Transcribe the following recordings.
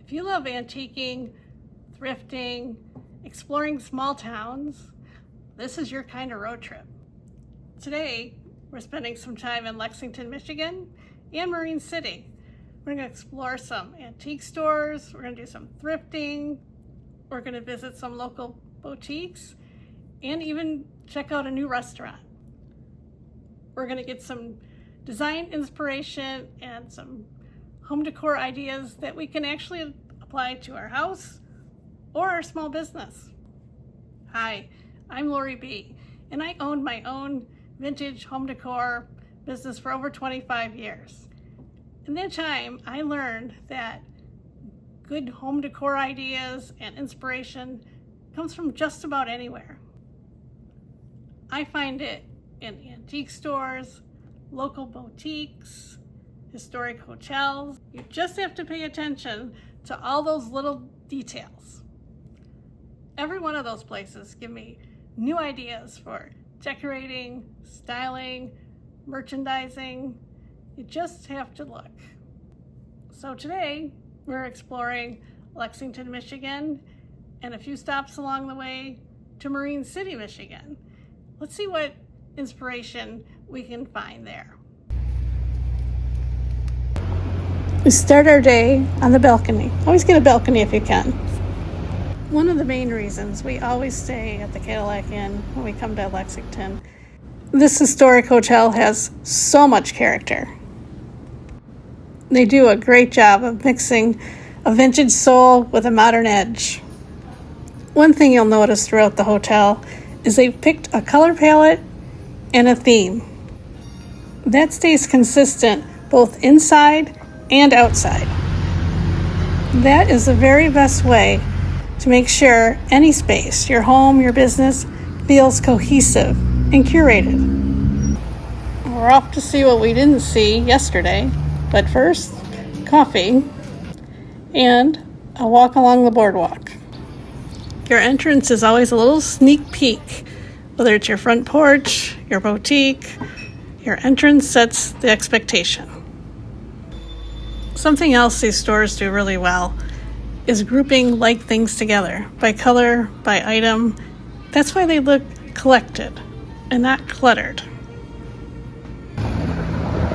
If you love antiquing, thrifting, exploring small towns, this is your kind of road trip. Today, we're spending some time in Lexington, Michigan and Marine City. We're going to explore some antique stores, we're going to do some thrifting, we're going to visit some local boutiques, and even check out a new restaurant. We're going to get some design inspiration and some home decor ideas that we can actually apply to our house or our small business. Hi, I'm Lori B, and I owned my own vintage home decor business for over 25 years. In that time, I learned that good home decor ideas and inspiration comes from just about anywhere. I find it in antique stores, local boutiques, historic hotels. You just have to pay attention to all those little details. Every one of those places give me new ideas for decorating, styling, merchandising. You just have to look. So today we're exploring Lexington, Michigan, and a few stops along the way to Marine City, Michigan. Let's see what inspiration we can find there. We start our day on the balcony. Always get a balcony if you can. One of the main reasons we always stay at the Cadillac Inn when we come to Lexington, this historic hotel has so much character. They do a great job of mixing a vintage soul with a modern edge. One thing you'll notice throughout the hotel is they've picked a color palette and a theme. That stays consistent both inside and outside. That is the very best way to make sure any space, your home, your business, feels cohesive and curated. We're off to see what we didn't see yesterday, but first, coffee and a walk along the boardwalk. Your entrance is always a little sneak peek, whether it's your front porch, your boutique, your entrance sets the expectation. Something else these stores do really well is grouping like things together by color, by item. That's why they look collected and not cluttered.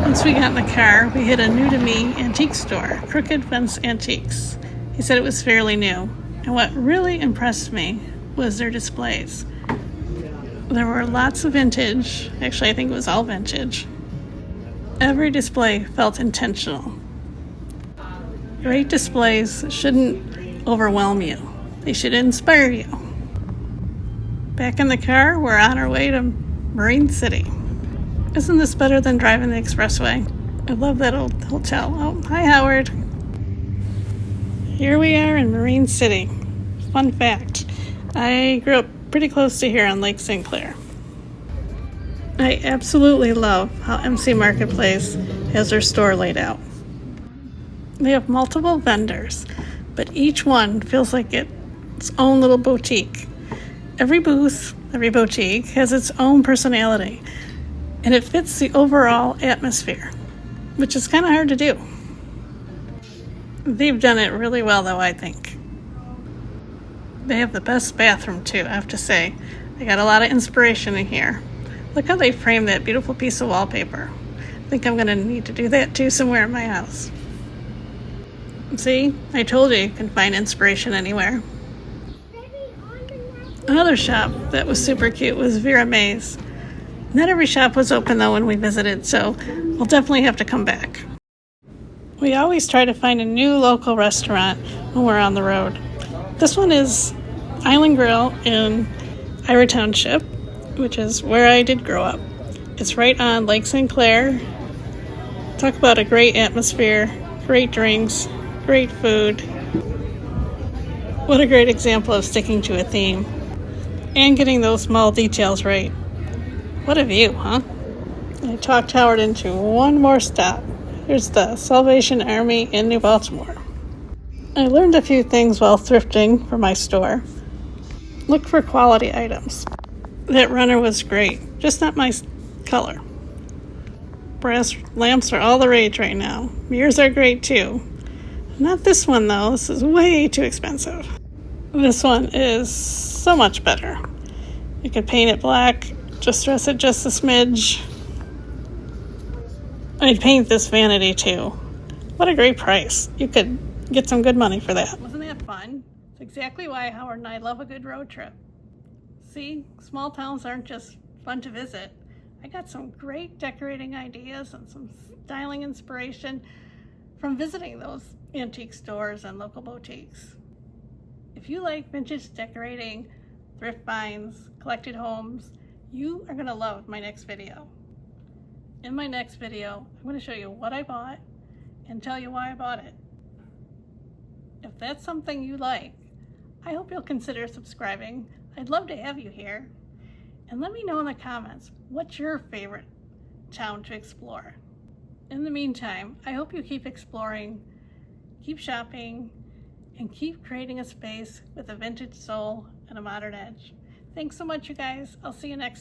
Once we got in the car, we hit a new-to-me antique store, Crooked Fence Antiques. He said it was fairly new, and what really impressed me was their displays. There were lots of vintage. Actually, I think it was all vintage. Every display felt intentional. Great displays shouldn't overwhelm you. They should inspire you. Back in the car, we're on our way to Marine City. Isn't this better than driving the expressway? I love that old hotel. Oh, hi, Howard. Here we are in Marine City. Fun fact, I grew up pretty close to here on Lake St. Clair. I absolutely love how MC Marketplace has their store laid out. They have multiple vendors, but each one feels like its own little boutique. Every booth, every boutique has its own personality, and it fits the overall atmosphere, which is kind of hard to do. They've done it really well, though, I think. They have the best bathroom, too, I have to say. They got a lot of inspiration in here. Look how they framed that beautiful piece of wallpaper. I think I'm going to need to do that, too, somewhere in my house. See, I told you can find inspiration anywhere. Another shop that was super cute was Vera May's. Not every shop was open, though, when we visited, so we'll definitely have to come back. We always try to find a new local restaurant when we're on the road. This one is Island Grill in Ira Township, which is where I did grow up. It's right on Lake St. Clair. Talk about a great atmosphere, great drinks, great food. What a great example of sticking to a theme and getting those small details right. What a view, huh? I talked Howard into one more stop. Here's the Salvation Army in New Baltimore. I learned a few things while thrifting for my store. Look for quality items. That runner was great, just not my color. Brass lamps are all the rage right now. Mirrors are great too. Not this one though, this is way too expensive. This one is so much better. You could paint it black, just dress it just a smidge. I'd paint this vanity too. What a great price. You could get some good money for that. Wasn't that fun? It's exactly why Howard and I love a good road trip. See, small towns aren't just fun to visit. I got some great decorating ideas and some styling inspiration from visiting those antique stores and local boutiques. If you like vintage decorating, thrift finds, collected homes, you are gonna love my next video. In my next video, I'm gonna show you what I bought and tell you why I bought it. If that's something you like, I hope you'll consider subscribing. I'd love to have you here. And let me know in the comments, what's your favorite town to explore? In the meantime, I hope you keep exploring, keep shopping, and keep creating a space with a vintage soul and a modern edge. Thanks so much, you guys. I'll see you next time.